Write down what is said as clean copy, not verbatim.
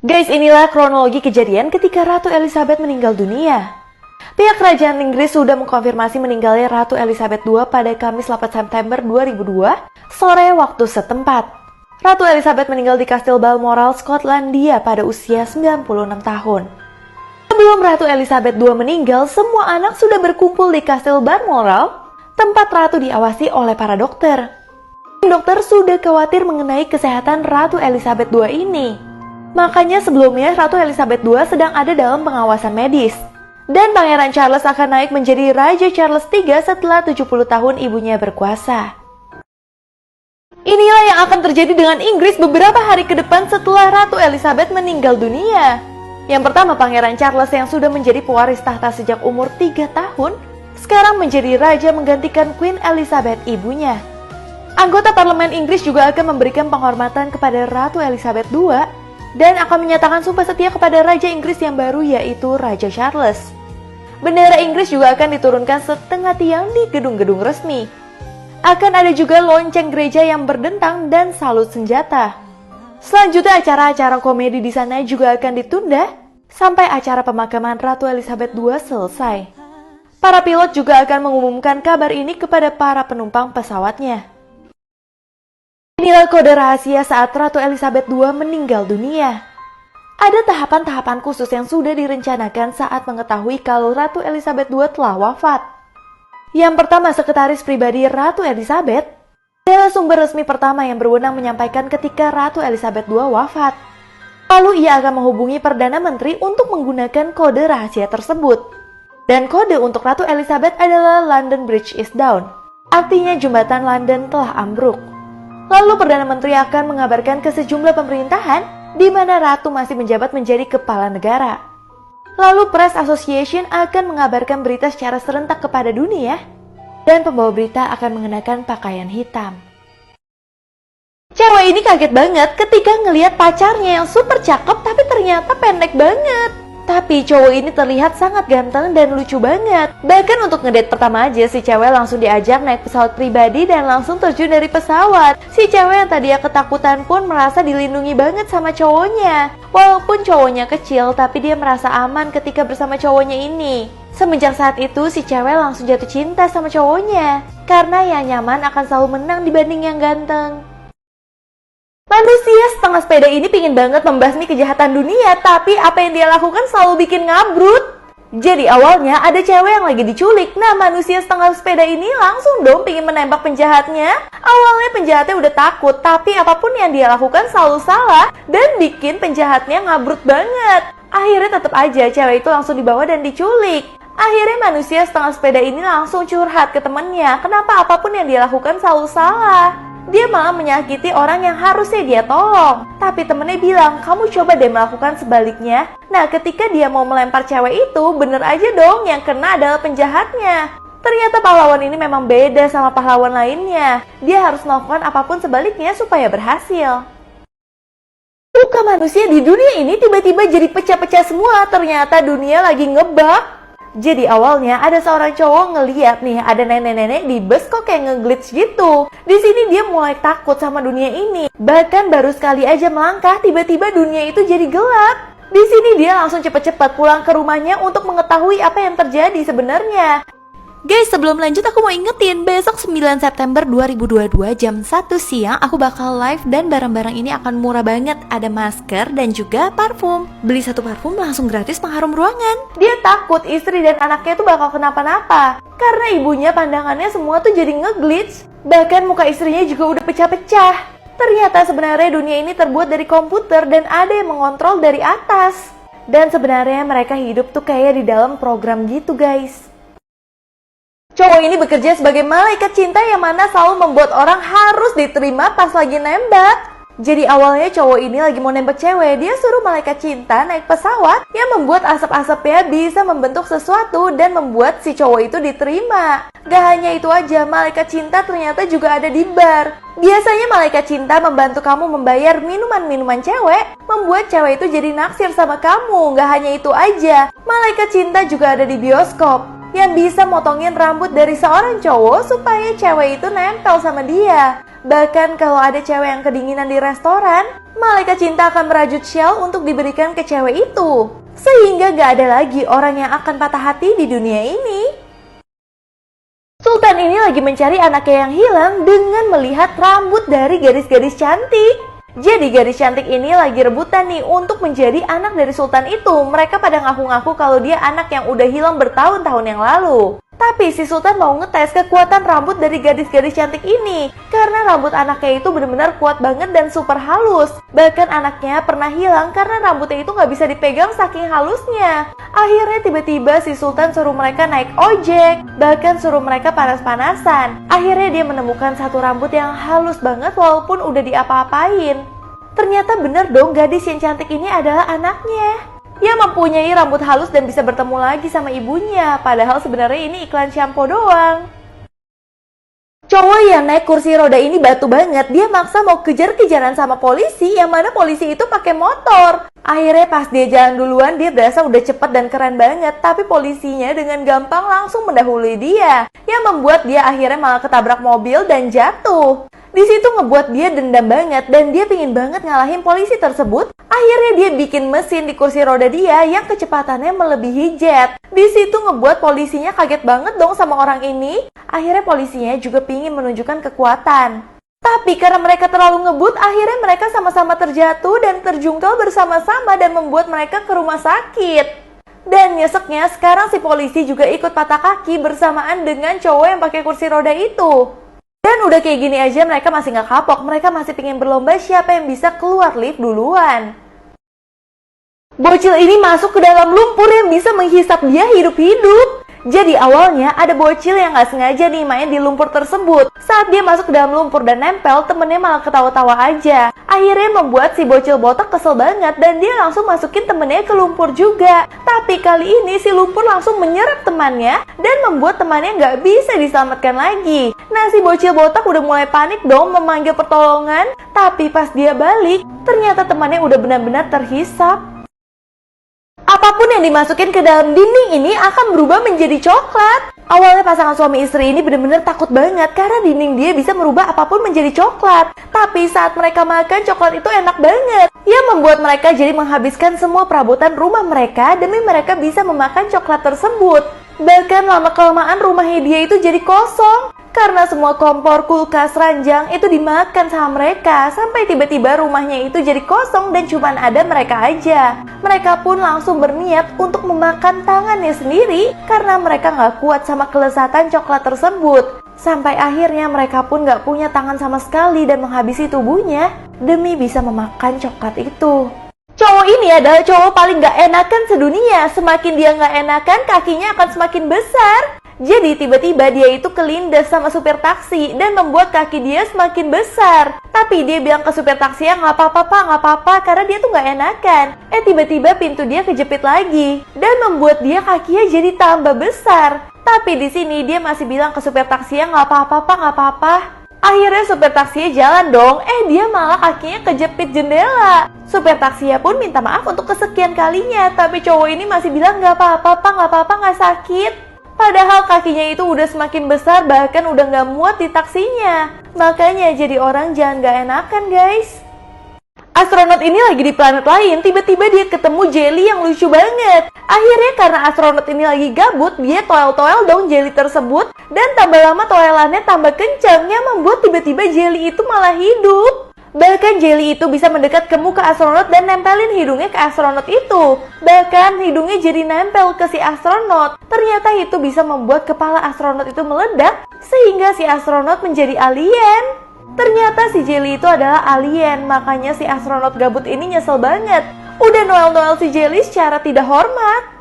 Guys, inilah kronologi kejadian ketika Ratu Elizabeth meninggal dunia. Pihak kerajaan Inggris sudah mengkonfirmasi meninggalnya Ratu Elizabeth II pada Kamis 8 September 2002 sore waktu setempat. Ratu Elizabeth meninggal di Kastil Balmoral, Skotlandia pada usia 96 tahun. Sebelum Ratu Elizabeth II meninggal, semua anak sudah berkumpul di Kastil Balmoral, tempat Ratu diawasi oleh para dokter. Dokter sudah khawatir mengenai kesehatan Ratu Elizabeth II ini. Makanya sebelumnya Ratu Elizabeth II sedang ada dalam pengawasan medis. Dan Pangeran Charles akan naik menjadi Raja Charles III setelah 70 tahun ibunya berkuasa. Inilah yang akan terjadi dengan Inggris beberapa hari ke depan setelah Ratu Elizabeth meninggal dunia. Yang pertama, Pangeran Charles yang sudah menjadi pewaris tahta sejak umur 3 tahun, sekarang menjadi raja menggantikan Queen Elizabeth ibunya. Anggota parlemen Inggris juga akan memberikan penghormatan kepada Ratu Elizabeth II dan akan menyatakan sumpah setia kepada Raja Inggris yang baru, yaitu Raja Charles. Bendera Inggris juga akan diturunkan setengah tiang di gedung-gedung resmi. Akan ada juga lonceng gereja yang berdentang dan salut senjata. Selanjutnya acara-acara komedi di sana juga akan ditunda sampai acara pemakaman Ratu Elizabeth II selesai. Para pilot juga akan mengumumkan kabar ini kepada para penumpang pesawatnya. Inilah kode rahasia saat Ratu Elizabeth II meninggal dunia. Ada tahapan-tahapan khusus yang sudah direncanakan saat mengetahui kalau Ratu Elizabeth II telah wafat. Yang pertama, sekretaris pribadi Ratu Elizabeth adalah sumber resmi pertama yang berwenang menyampaikan ketika Ratu Elizabeth II wafat. Lalu ia akan menghubungi Perdana Menteri untuk menggunakan kode rahasia tersebut. Dan kode untuk Ratu Elizabeth adalah London Bridge is down, artinya jembatan London telah ambruk. Lalu Perdana Menteri akan mengabarkan ke sejumlah pemerintahan di mana Ratu masih menjabat menjadi kepala negara. Lalu Press Association akan mengabarkan berita secara serentak kepada dunia dan pembawa berita akan mengenakan pakaian hitam. Cewek ini kaget banget ketika ngelihat pacarnya yang super cakep tapi ternyata pendek banget. Tapi cowok ini terlihat sangat ganteng dan lucu banget. Bahkan untuk ngedate pertama aja si cewek langsung diajak naik pesawat pribadi dan langsung terjun dari pesawat. Si cewek yang tadinya ketakutan pun merasa dilindungi banget sama cowoknya. Walaupun cowoknya kecil tapi dia merasa aman ketika bersama cowoknya ini. Semenjak saat itu si cewek langsung jatuh cinta sama cowoknya. Karena yang nyaman akan selalu menang dibanding yang ganteng. Manusia setengah sepeda ini pingin banget membasmi kejahatan dunia, tapi apa yang dia lakukan selalu bikin ngabrut. Jadi awalnya ada cewek yang lagi diculik. Nah, manusia setengah sepeda ini langsung dong pingin menembak penjahatnya. Awalnya penjahatnya udah takut, tapi apapun yang dia lakukan selalu salah dan bikin penjahatnya ngabrut banget. Akhirnya tetap aja cewek itu langsung dibawa dan diculik. Akhirnya manusia setengah sepeda ini langsung curhat ke temennya, kenapa apapun yang dia lakukan selalu salah. Dia malah menyakiti orang yang harusnya dia tolong. Tapi temennya bilang, kamu coba deh melakukan sebaliknya. Nah, ketika dia mau melempar cewek itu, bener aja dong yang kena adalah penjahatnya. Ternyata pahlawan ini memang beda sama pahlawan lainnya. Dia harus melakukan apapun sebaliknya supaya berhasil. Luka manusia di dunia ini tiba-tiba jadi pecah-pecah semua. Ternyata dunia lagi ngebug. Jadi awalnya ada seorang cowok ngeliat nih ada nenek-nenek di bus kok kayak ngeglitch gitu. Di sini dia mulai takut sama dunia ini. Bahkan baru sekali aja melangkah tiba-tiba dunia itu jadi gelap. Di sini dia langsung cepet-cepet pulang ke rumahnya untuk mengetahui apa yang terjadi sebenarnya. Guys, sebelum lanjut aku mau ingetin, besok 9 September 2022 jam 1 siang aku bakal live dan barang-barang ini akan murah banget. Ada masker dan juga parfum. Beli satu parfum langsung gratis pengharum ruangan. Dia takut istri dan anaknya tuh bakal kenapa-napa karena ibunya pandangannya semua tuh jadi ngeglitch. Bahkan muka istrinya juga udah pecah-pecah. Ternyata sebenarnya dunia ini terbuat dari komputer dan ada yang mengontrol dari atas. Dan sebenarnya mereka hidup tuh kayak di dalam program gitu guys. Cowok ini bekerja sebagai malaikat cinta yang mana selalu membuat orang harus diterima pas lagi nembak. Jadi awalnya cowok ini lagi mau nembak cewek, dia suruh malaikat cinta naik pesawat yang membuat asap-asapnya bisa membentuk sesuatu dan membuat si cowok itu diterima. Gak hanya itu aja, malaikat cinta ternyata juga ada di bar. Biasanya malaikat cinta membantu kamu membayar minuman-minuman cewek, membuat cewek itu jadi naksir sama kamu. Gak hanya itu aja, malaikat cinta juga ada di bioskop yang bisa motongin rambut dari seorang cowok supaya cewek itu nempel sama dia. Bahkan kalau ada cewek yang kedinginan di restoran, malaikat cinta akan merajut syal untuk diberikan ke cewek itu. Sehingga gak ada lagi orang yang akan patah hati di dunia ini. Sultan ini lagi mencari anaknya yang hilang dengan melihat rambut dari gadis-gadis cantik. Jadi gadis cantik ini lagi rebutan nih untuk menjadi anak dari Sultan itu. Mereka pada ngaku-ngaku kalau dia anak yang udah hilang bertahun-tahun yang lalu. Tapi si Sultan mau ngetes kekuatan rambut dari gadis-gadis cantik ini. Karena rambut anaknya itu benar-benar kuat banget dan super halus. Bahkan anaknya pernah hilang karena rambutnya itu nggak bisa dipegang saking halusnya. Akhirnya tiba-tiba si Sultan suruh mereka naik ojek. Bahkan suruh mereka panas-panasan. Akhirnya dia menemukan satu rambut yang halus banget walaupun udah diapa-apain. Ternyata bener dong, gadis yang cantik ini adalah anaknya. Ia mempunyai rambut halus dan bisa bertemu lagi sama ibunya. Padahal sebenarnya ini iklan shampoo doang. Cowok yang naik kursi roda ini batu banget. Dia maksa mau kejar-kejaran sama polisi, yang mana polisi itu pakai motor. Akhirnya pas dia jalan duluan, dia berasa udah cepet dan keren banget. Tapi polisinya dengan gampang langsung mendahului dia, yang membuat dia akhirnya malah ketabrak mobil dan jatuh. Di situ ngebuat dia dendam banget dan dia pingin banget ngalahin polisi tersebut. Akhirnya dia bikin mesin di kursi roda dia yang kecepatannya melebihi jet. Di situ ngebuat polisinya kaget banget dong sama orang ini. Akhirnya polisinya juga pingin menunjukkan kekuatan. Tapi karena mereka terlalu ngebut, akhirnya mereka sama-sama terjatuh dan terjungkal bersama-sama dan membuat mereka ke rumah sakit. Dan nyeseknya sekarang si polisi juga ikut patah kaki bersamaan dengan cowok yang pakai kursi roda itu. Dan udah kayak gini aja mereka masih gak kapok, mereka masih pengen berlomba siapa yang bisa keluar lift duluan. Bocil ini masuk ke dalam lumpur yang bisa menghisap dia hidup-hidup. Jadi awalnya ada bocil yang gak sengaja nih main di lumpur tersebut. Saat dia masuk ke dalam lumpur dan nempel, temennya malah ketawa-tawa aja. Akhirnya membuat si bocil botak kesel banget dan dia langsung masukin temennya ke lumpur juga. Tapi kali ini si lumpur langsung menyerap temannya dan membuat temannya gak bisa diselamatkan lagi. Nah si bocil botak udah mulai panik dong memanggil pertolongan. Tapi pas dia balik, ternyata temannya udah benar-benar terhisap. Apapun yang dimasukin ke dalam dinding ini akan berubah menjadi coklat. Awalnya pasangan suami istri ini benar-benar takut banget karena dinding dia bisa merubah apapun menjadi coklat. Tapi saat mereka makan, coklat itu enak banget. Ia membuat mereka jadi menghabiskan semua perabotan rumah mereka demi mereka bisa memakan coklat tersebut. Bahkan lama-kelamaan rumahnya dia itu jadi kosong. Karena semua kompor, kulkas, ranjang itu dimakan sama mereka. Sampai tiba-tiba rumahnya itu jadi kosong dan cuma ada mereka aja. Mereka pun langsung berniat untuk memakan tangannya sendiri karena mereka gak kuat sama kelezatan coklat tersebut. Sampai akhirnya mereka pun gak punya tangan sama sekali dan menghabisi tubuhnya demi bisa memakan coklat itu. Cowok ini adalah cowok paling gak enakan sedunia. Semakin dia gak enakan, kakinya akan semakin besar. Jadi tiba-tiba dia itu kelindas sama supir taksi dan membuat kaki dia semakin besar. Tapi dia bilang ke supir taksi ya nggak apa-apa pak, nggak apa-apa karena dia tuh nggak enakan. Tiba-tiba pintu dia kejepit lagi dan membuat dia kakinya jadi tambah besar. Tapi di sini dia masih bilang ke supir taksi ya nggak apa-apa pak, nggak apa-apa. Akhirnya supir taksinya jalan dong, dia malah kakinya kejepit jendela. Supir taksinya pun minta maaf untuk kesekian kalinya, tapi cowok ini masih bilang nggak apa-apa pak, nggak apa-apa, nggak sakit. Padahal kakinya itu udah semakin besar, bahkan udah gak muat di taksinya. Makanya jadi orang jangan gak enakan guys. Astronot ini lagi di planet lain, tiba-tiba dia ketemu jelly yang lucu banget. Akhirnya karena astronot ini lagi gabut, dia toel-toel dong jelly tersebut. Dan tambah lama toelannya tambah kencang, yang membuat tiba-tiba jelly itu malah hidup. Bahkan jelly itu bisa mendekat ke muka astronot dan nempelin hidungnya ke astronot itu. Bahkan hidungnya jadi nempel ke si astronot. Ternyata itu bisa membuat kepala astronot itu meledak sehingga si astronot menjadi alien. Ternyata si jelly itu adalah alien, makanya si astronot gabut ini nyesel banget. Udah noel-noel si jelly secara tidak hormat.